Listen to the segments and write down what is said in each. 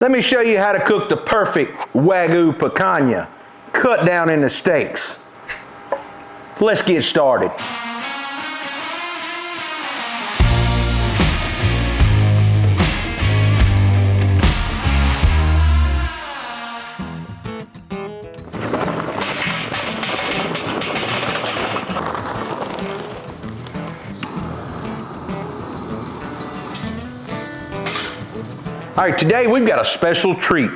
Let me show you how to cook the perfect Wagyu Picanha, cut down into steaks. Let's get started. All right, today we've got a special treat.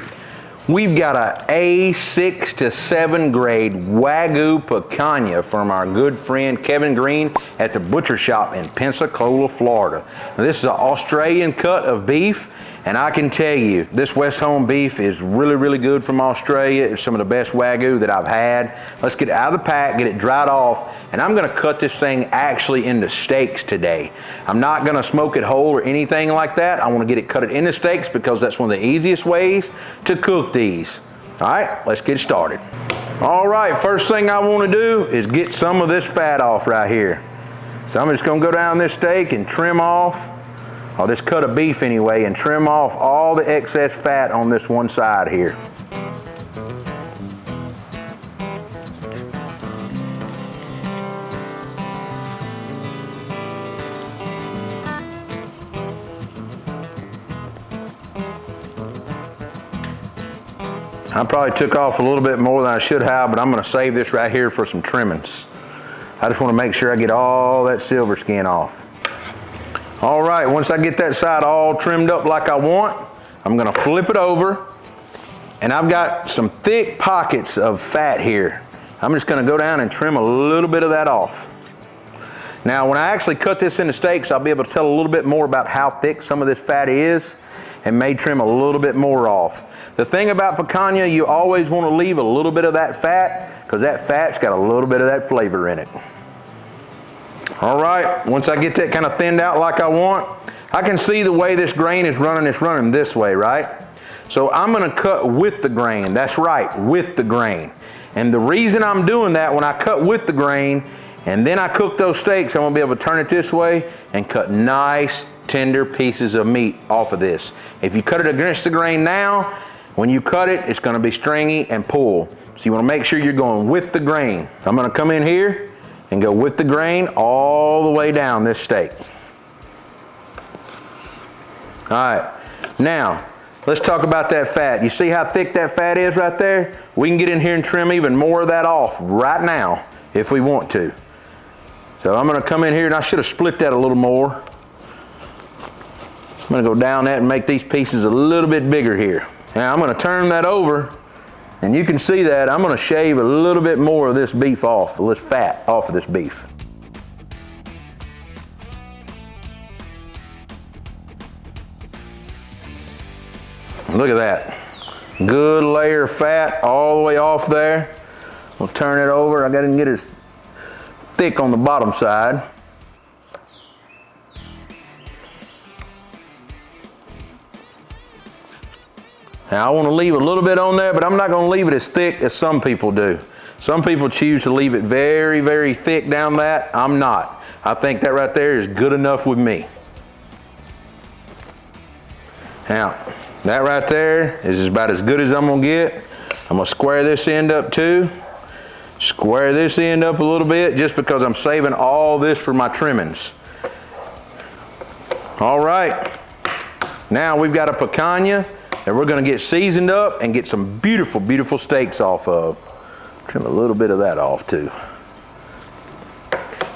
We've got a A6 to 7 grade Wagyu Picanha from our good friend Kevin Green at the butcher shop in Pensacola, Florida. Now, this is an Australian cut of beef, and I can tell you, this West Home beef is really, really good from Australia. It's some of the best Wagyu that I've had. Let's get it out of the pack, get it dried off, and I'm gonna cut this thing actually into steaks today. I'm not gonna smoke it whole or anything like that. I wanna get it cut into steaks because that's one of the easiest ways to cook these. All right, let's get started. All right, first thing I wanna do is get some of this fat off right here. So I'm just gonna go down this steak and trim off, or this cut of beef anyway, and trim off all the excess fat on this one side here. I probably took off a little bit more than I should have, but I'm gonna save this right here for some trimmings. I just wanna make sure I get all that silver skin off. All right, once I get that side all trimmed up like I want, I'm gonna flip it over, and I've got some thick pockets of fat here. I'm just gonna go down and trim a little bit of that off. Now, when I actually cut this into steaks, I'll be able to tell a little bit more about how thick some of this fat is, and may trim a little bit more off. The thing about picanha, you always want to leave a little bit of that fat, because that fat's got a little bit of that flavor in it. All right, once I get that kind of thinned out like I want, I can see the way this grain is running, it's running this way, right? So I'm gonna cut with the grain, that's right, with the grain. And the reason I'm doing that, when I cut with the grain, and then I cook those steaks, I'm gonna be able to turn it this way and cut nice, tender pieces of meat off of this. If you cut it against the grain now, when you cut it, it's gonna be stringy and pull. So you wanna make sure you're going with the grain. I'm gonna come in here and go with the grain all the way down this steak. All right, now, let's talk about that fat. You see how thick that fat is right there? We can get in here and trim even more of that off right now if we want to. So I'm gonna come in here, and I should have split that a little more. I'm gonna go down that and make these pieces a little bit bigger here. Now I'm gonna turn that over, and you can see that I'm gonna shave a little bit more of this beef off, this fat off of this beef. Look at that. Good layer of fat all the way off there. We'll turn it over. I gotta get it thick on the bottom side. Now I want to leave a little bit on there, but I'm not going to leave it as thick as some people do. Some people choose to leave it very, very thick down that. I'm not. I think that right there is good enough with me. Now, that right there is about as good as I'm going to get. I'm going to square this end up too. Square this end up a little bit just because I'm saving all this for my trimmings. All right. Now we've got a picanha that we're gonna get seasoned up and get some beautiful, beautiful steaks off of. Trim a little bit of that off too.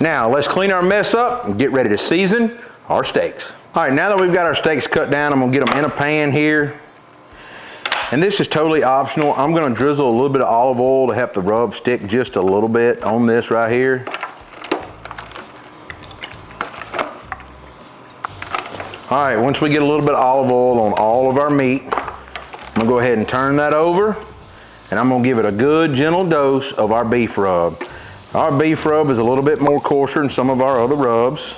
Now, let's clean our mess up and get ready to season our steaks. All right, now that we've got our steaks cut down, I'm gonna get them in a pan here. And this is totally optional. I'm gonna drizzle a little bit of olive oil to help the rub stick just a little bit on this right here. All right, once we get a little bit of olive oil on all of our meat, I'm gonna go ahead and turn that over, and I'm gonna give it a good gentle dose of our beef rub. Our beef rub is a little bit more coarser than some of our other rubs,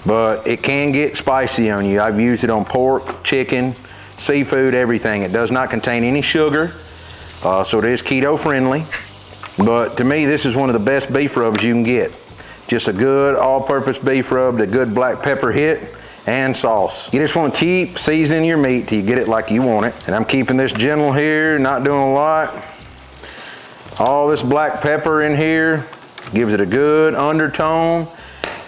but it can get spicy on you. I've used it on pork, chicken, seafood, everything. It does not contain any sugar, so it is keto friendly. But to me, this is one of the best beef rubs you can get. Just a good all-purpose beef rub, a good black pepper hit, and sauce. You just want to keep seasoning your meat till you get it like you want it. And I'm keeping this gentle here, not doing a lot. All this black pepper in here gives it a good undertone.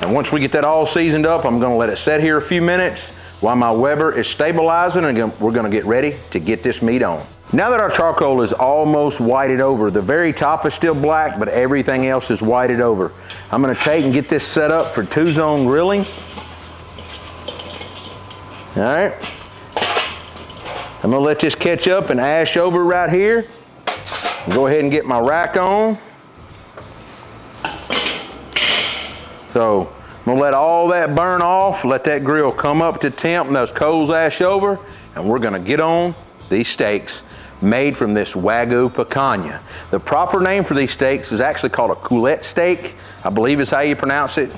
And once we get that all seasoned up, I'm gonna let it set here a few minutes while my Weber is stabilizing, and we're gonna get ready to get this meat on. Now that our charcoal is almost whited over, the very top is still black, but everything else is whited over. I'm gonna take and get this set up for 2-zone grilling. All right. I'm gonna let this catch up and ash over right here. Go ahead and get my rack on. So I'm gonna let all that burn off, let that grill come up to temp and those coals ash over, and we're gonna get on these steaks made from this Wagyu Picanha. The proper name for these steaks is actually called a coulette steak, I believe is how you pronounce it.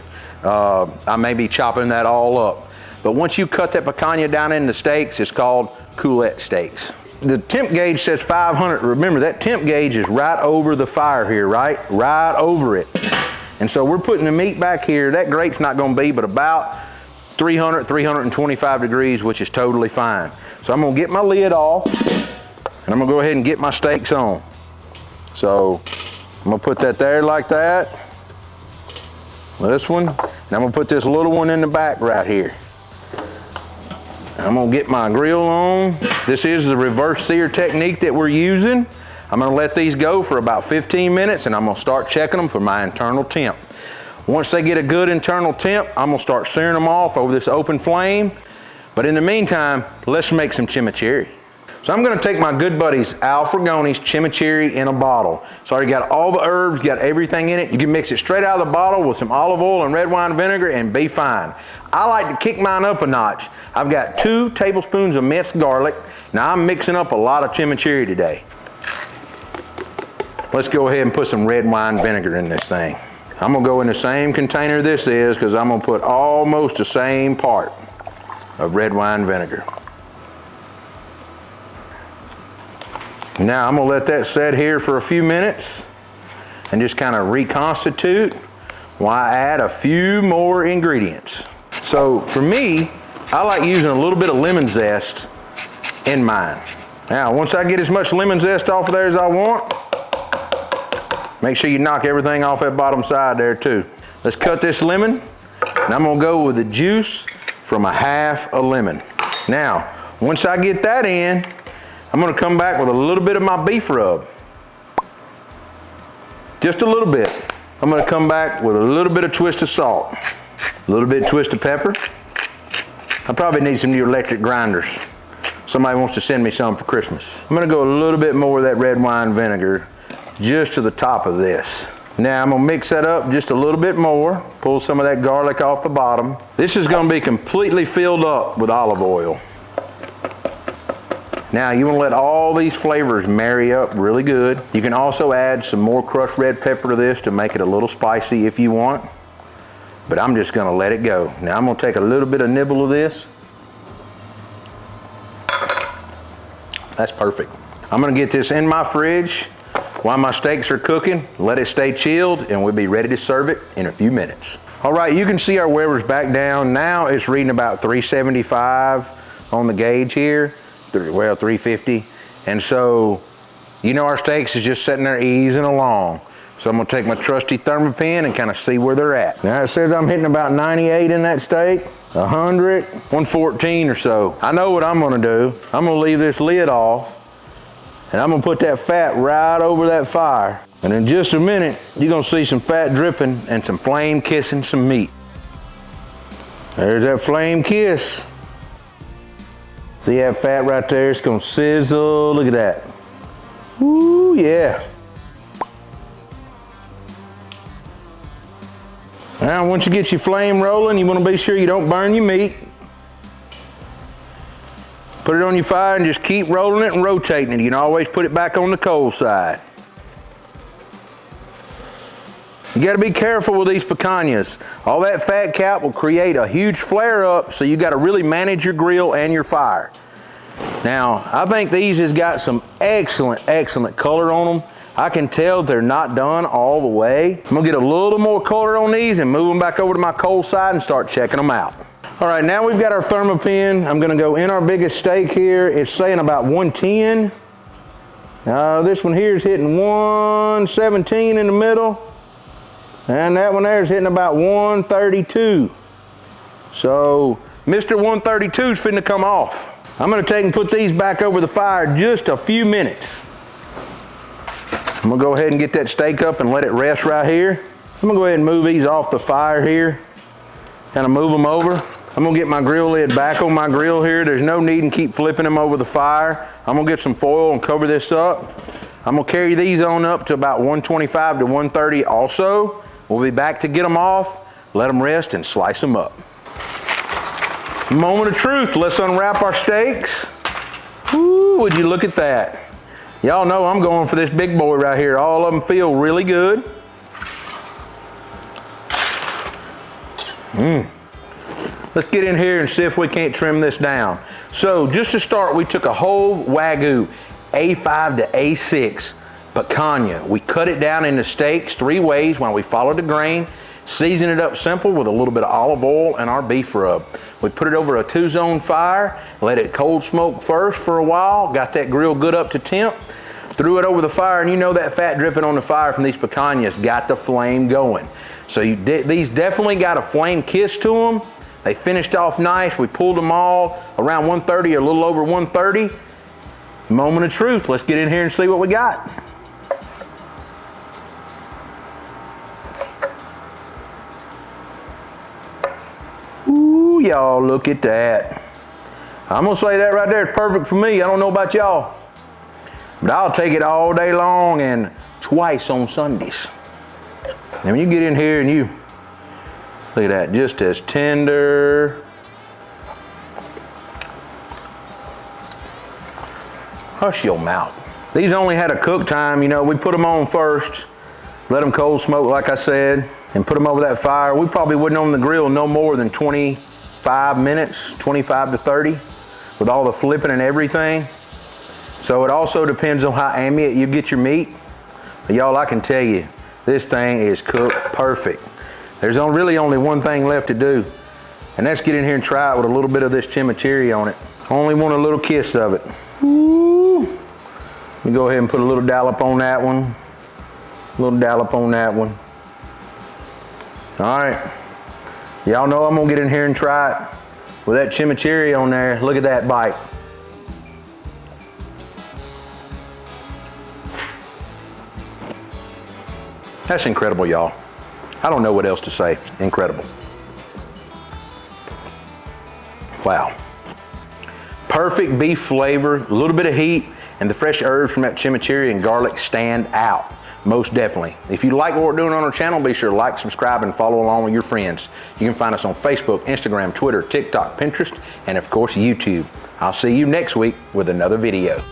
I may be chopping that all up. But once you cut that picanha down into steaks, it's called coulette steaks. The temp gauge says 500. Remember, that temp gauge is right over the fire here, right? Right over it. And so we're putting the meat back here. That grate's not gonna be but about 300, 325 degrees, which is totally fine. So I'm gonna get my lid off, and I'm gonna go ahead and get my steaks on. So I'm gonna put that there like that. This one, and I'm gonna put this little one in the back right here. I'm gonna get my grill on. This is the reverse-seared technique that we're using. I'm gonna let these go for about 15 minutes, and I'm gonna start checking them for my internal temp. Once they get a good internal temp, I'm gonna start searing them off over this open flame. But in the meantime, let's make some chimichurri. So I'm gonna take my good buddies Al Frugoni's chimichurri in a bottle. So I already got all the herbs, got everything in it. You can mix it straight out of the bottle with some olive oil and red wine vinegar and be fine. I like to kick mine up a notch. I've got 2 tablespoons of minced garlic. Now I'm mixing up a lot of chimichurri today. Let's go ahead and put some red wine vinegar in this thing. I'm gonna go in the same container this is, because I'm gonna put almost the same part of red wine vinegar. Now I'm gonna let that set here for a few minutes and just kind of reconstitute while I add a few more ingredients. So for me, I like using a little bit of lemon zest in mine. Now, once I get as much lemon zest off of there as I want, make sure you knock everything off that bottom side there too. Let's cut this lemon, and I'm gonna go with the juice from a half a lemon. Now, once I get that in, I'm gonna come back with a little bit of my beef rub. Just a little bit. I'm gonna come back with a little bit of twist of salt, a little bit of twist of pepper. I probably need some new electric grinders. Somebody wants to send me some for Christmas. I'm gonna go a little bit more of that red wine vinegar just to the top of this. Now I'm gonna mix that up just a little bit more, pull some of that garlic off the bottom. This is gonna be completely filled up with olive oil. Now you want to let all these flavors marry up really good. You can also add some more crushed red pepper to this to make it a little spicy if you want. But I'm just going to let it go. Now I'm going to take a little bit of nibble of this. That's perfect. I'm going to get this in my fridge while my steaks are cooking. Let it stay chilled, and we'll be ready to serve it in a few minutes. All right, you can see our Weber's back down. Now it's reading about 375 on the gauge here. Well, 350. And so, you know, our steaks is just sitting there easing along. So I'm gonna take my trusty thermopin and kind of see where they're at. Now it says I'm hitting about 98 in that steak, 100, 114 or so. I know what I'm gonna do. I'm gonna leave this lid off, and I'm gonna put that fat right over that fire. And in just a minute, you're gonna see some fat dripping and some flame kissing some meat. There's that flame kiss. See that fat right there? It's gonna sizzle. Look at that. Ooh, yeah. Now, once you get your flame rolling, you wanna be sure you don't burn your meat. Put it on your fire and just keep rolling it and rotating it. You can always put it back on the cold side. You gotta be careful with these picanhas. All that fat cap will create a huge flare up, so you gotta really manage your grill and your fire. Now, I think these has got some excellent, excellent color on them. I can tell they're not done all the way. I'm gonna get a little more color on these and move them back over to my cold side and start checking them out. All right, now we've got our thermopin. I'm gonna go in our biggest steak here. It's saying about 110. This one here is hitting 117 in the middle. And that one there is hitting about 132. So Mr. 132 is finna come off. I'm gonna take and put these back over the fire just a few minutes. I'm gonna go ahead and get that steak up and let it rest right here. I'm gonna go ahead and move these off the fire here. Kind of move them over. I'm gonna get my grill lid back on my grill here. There's no need in keep flipping them over the fire. I'm gonna get some foil and cover this up. I'm gonna carry these on up to about 125 to 130 also. We'll be back to get them off, let them rest, and slice them up. Moment of truth, let's unwrap our steaks. Ooh, would you look at that? Y'all know I'm going for this big boy right here. All of them feel really good. Let's get in here and see if we can't trim this down. So just to start, we took a whole Wagyu A5 to A6 Picanha. We cut it down into steaks 3 ways while we followed the grain. Season it up simple with a little bit of olive oil and our beef rub. We put it over a 2-zone fire, let it cold smoke first for a while, got that grill good up to temp, threw it over the fire, and you know that fat dripping on the fire from these picanhas got the flame going. So these definitely got a flame kiss to them. They finished off nice. We pulled them all around 130 or a little over 130. Moment of truth. Let's get in here and see what we got. Ooh, y'all, look at that. I'm gonna say that right there is perfect for me. I don't know about y'all, but I'll take it all day long and twice on Sundays. And when you get in here and you, look at that, just as tender. Hush your mouth. These only had a cook time, you know, we put them on first, let them cold smoke like I said, and put them over that fire. We probably wouldn't on the grill no more than 25 minutes, 25 to 30, with all the flipping and everything. So it also depends on how ambient you get your meat. But y'all, I can tell you, this thing is cooked perfect. There's really only one thing left to do, and that's get in here and try it with a little bit of this chimichurri on it. Only want a little kiss of it. Ooh. Let me go ahead and put a little dollop on that one. A little dollop on that one. All right. Y'all know I'm gonna get in here and try it with that chimichurri on there. Look at that bite. That's incredible, y'all. I don't know what else to say. Incredible. Wow. Perfect beef flavor, a little bit of heat, and the fresh herbs from that chimichurri and garlic stand out, most definitely. If you like what we're doing on our channel, be sure to like, subscribe, and follow along with your friends. You can find us on Facebook, Instagram, Twitter, TikTok, Pinterest, and of course, YouTube. I'll see you next week with another video.